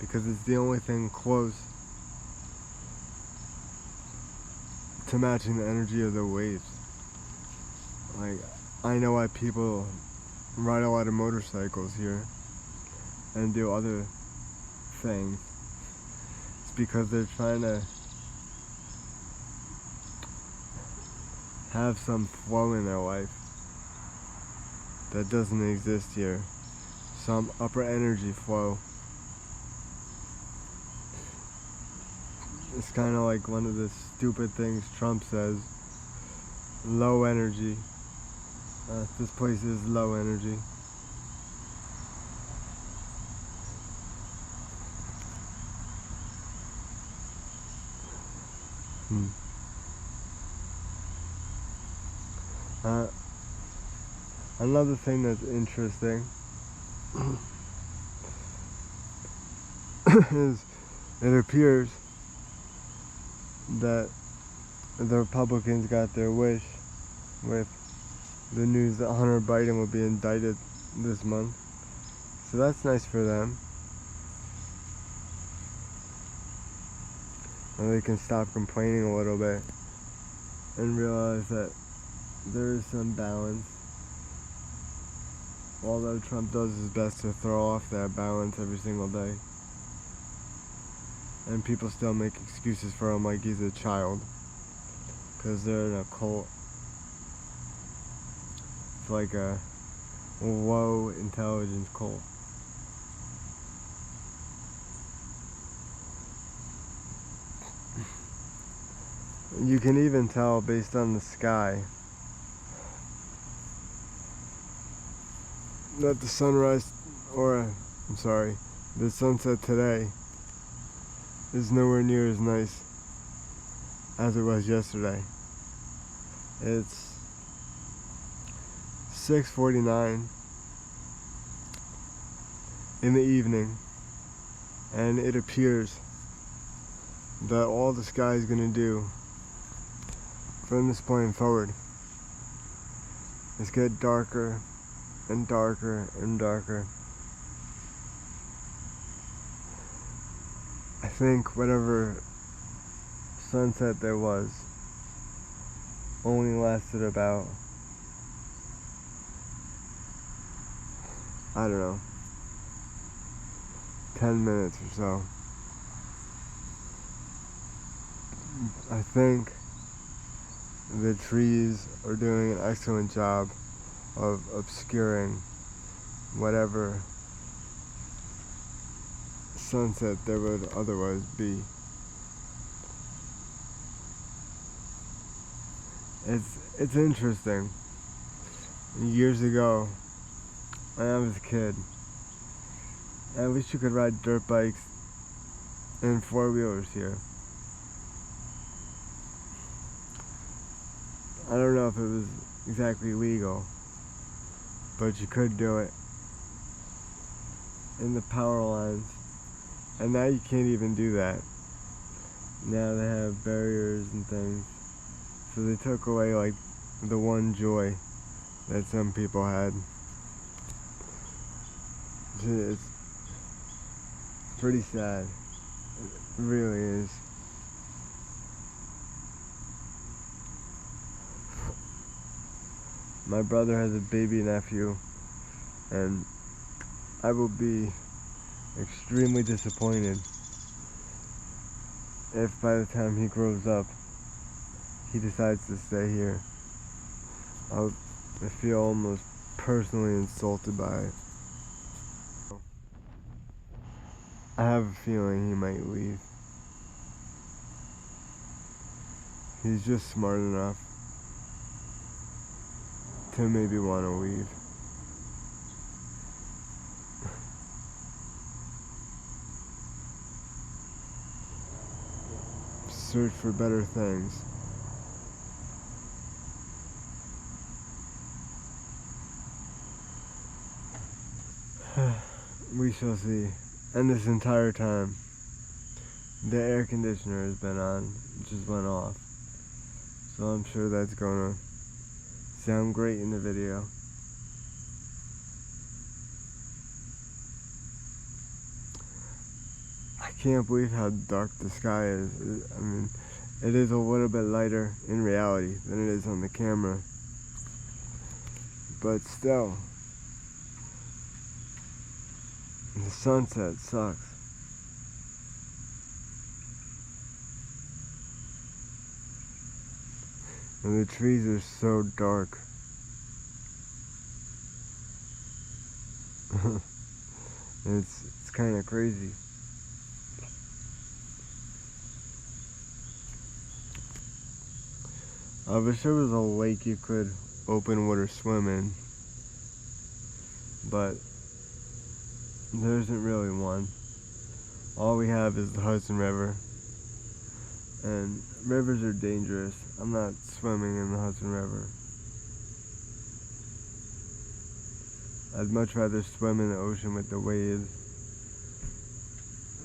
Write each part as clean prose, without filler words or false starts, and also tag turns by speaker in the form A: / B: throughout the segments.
A: because it's the only thing close to matching the energy of the waves. Like, I know why people ride a lot of motorcycles here and do other things. It's because they're trying to have some flow in their life that doesn't exist here. Some upper energy flow. It's kind of like one of the stupid things Trump says. Low energy. This place is low energy. Another thing that's interesting is it appears that the Republicans got their wish with the news that Hunter Biden will be indicted this month. So that's nice for them. And they can stop complaining a little bit and realize that there is some balance. Although Trump does his best to throw off that balance every single day. And people still make excuses for him like he's a child. Because they're in a cult. It's like a low intelligence cult. You can even tell based on the sky that the sunrise, the sunset today is nowhere near as nice as it was yesterday. It's 6:49 in the evening, and it appears that all the sky is going to do from this point forward is get darker and darker and darker. I think whatever sunset there was only lasted about, I don't know, 10 minutes or so. I think the trees are doing an excellent job of obscuring whatever sunset there would otherwise be. It's interesting. Years ago, when I was a kid, at least you could ride dirt bikes and four-wheelers here. I don't know if it was exactly legal, but you could do it in the power lines. And now you can't even do that. Now they have barriers and things. So they took away like the one joy that some people had. It's pretty sad. It really is. My brother has a baby nephew, and I will be extremely disappointed if by the time he grows up he decides to stay here. I feel almost personally insulted by it. I have a feeling he might leave. He's just smart enough to maybe want to leave. Search for better things. We shall see. And this entire time, the air conditioner has been on, it just went off. So I'm sure that's gonna sound great in the video. I can't believe how dark the sky is. I mean, it is a little bit lighter in reality than it is on the camera. But still, the sunset sucks. And the trees are so dark. It's kind of crazy. I wish there was a lake you could open water swim in, but there isn't really one. All we have is the Hudson River, and rivers are dangerous. I'm not swimming in the Hudson River. I'd much rather swim in the ocean with the waves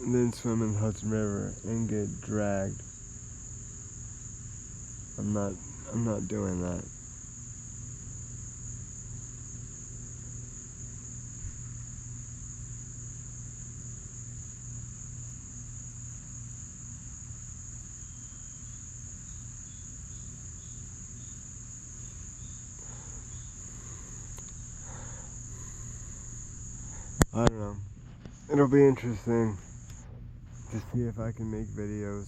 A: than swim in the Hudson River and get dragged. I'm not doing that. I don't know. It'll be interesting to see if I can make videos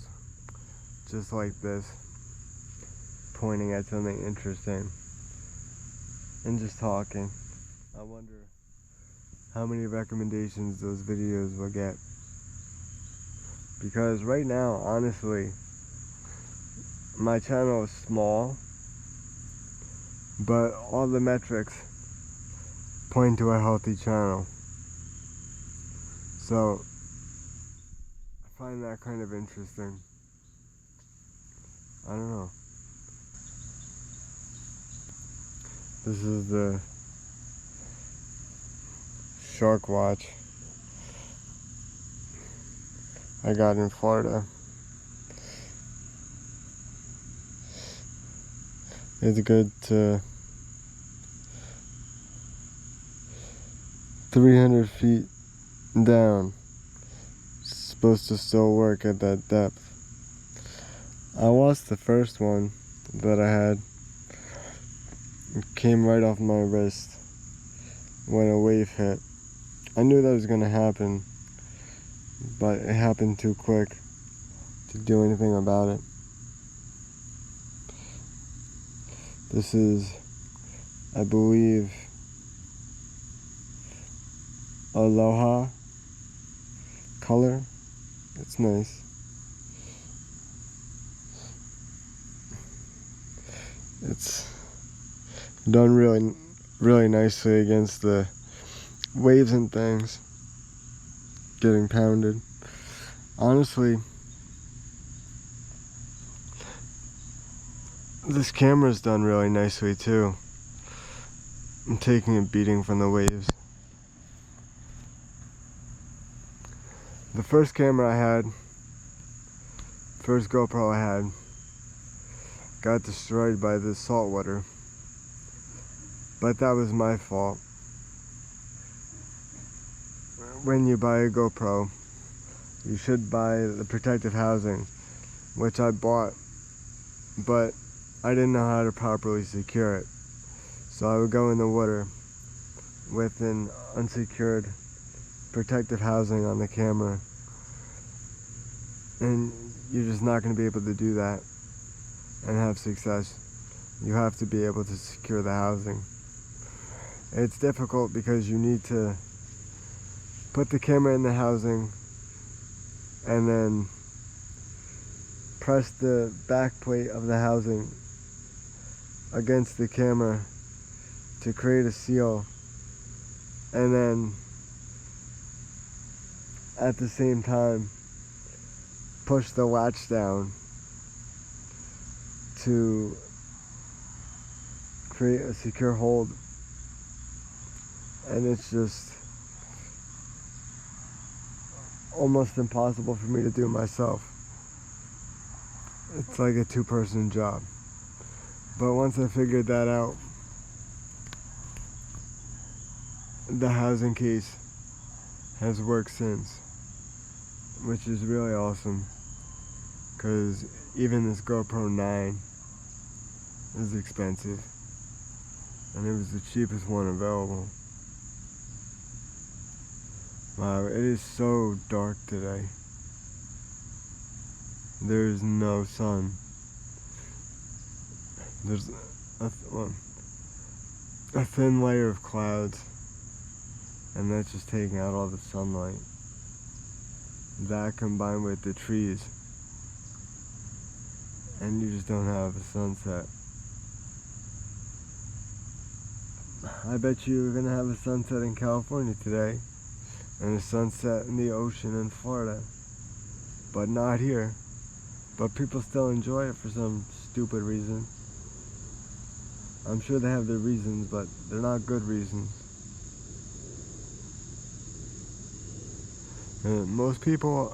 A: just like this, pointing at something interesting and just talking. I wonder how many recommendations those videos will get. Because right now, honestly, my channel is small, but all the metrics point to a healthy channel. So, I find that kind of interesting. I don't know. This is the shark watch I got in Florida. It's good to 300 feet down. It's supposed to still work at that depth. I lost the first one that I had. It came right off my wrist when a wave hit. I knew that was gonna happen, but it happened too quick to do anything about it. This is, I believe, Aloha color. It's nice. It's done really nicely against the waves and things getting pounded. Honestly, this camera's done really nicely too. I'm taking a beating from the waves. The first camera I had, first GoPro I had, got destroyed by the saltwater. But that was my fault. When you buy a GoPro, you should buy the protective housing, which I bought, but I didn't know how to properly secure it. So I would go in the water with an unsecured protective housing on the camera, and you're just not going to be able to do that and have success. You have to be able to secure the housing. It's difficult because you need to put the camera in the housing and then press the back plate of the housing against the camera to create a seal, and then at the same time push the latch down to create a secure hold. And it's just almost impossible for me to do myself. It's like a two-person job. But once I figured that out, the housing case has worked since. which is really awesome, because even this GoPro 9 is expensive, and it was the cheapest one available. Wow, it is so dark today. There's no sun. There's a thin layer of clouds, and that's just taking out all the sunlight. That combined with the trees, and you just don't have a sunset. I bet you we're gonna have a sunset in California today, and a sunset in the ocean in Florida, but not here. But people still enjoy it for some stupid reason. I'm sure they have their reasons, but they're not good reasons. Most people